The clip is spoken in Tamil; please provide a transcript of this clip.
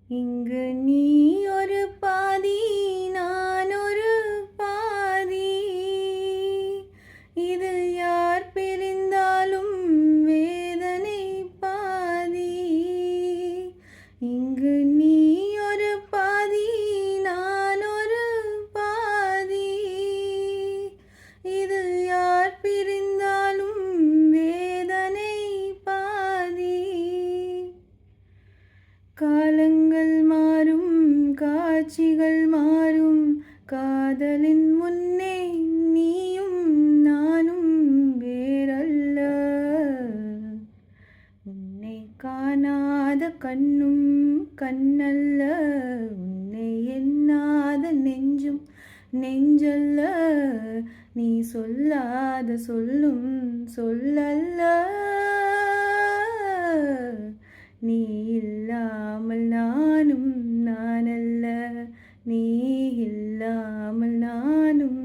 இங்கு நீ ஒரு பாதி, நான் ஒரு பாதி. இதில் யார் பிரிந்தாலும் வேதனை பாதி. இங்கு நீ ஒரு பாதி, நான் ஒரு பாதி. இதில் யார் பிரிந்தாலும் வேதனை பாதி. காலங்கள் மாறும், காட்சிகள் மாறும், காதலின் முன்னே நீயும் நானும் வேறல்ல. உன்னை காணாத கண்ணும் கண்ணல்ல, உன்னை எண்ணாத நெஞ்சும் நெஞ்சல்ல. நீ சொல்லாத சொல்லும் சொல்லல்ல. நீ இல்லாமல் நானும் நானல்ல, நீ இல்லாமல் நானும்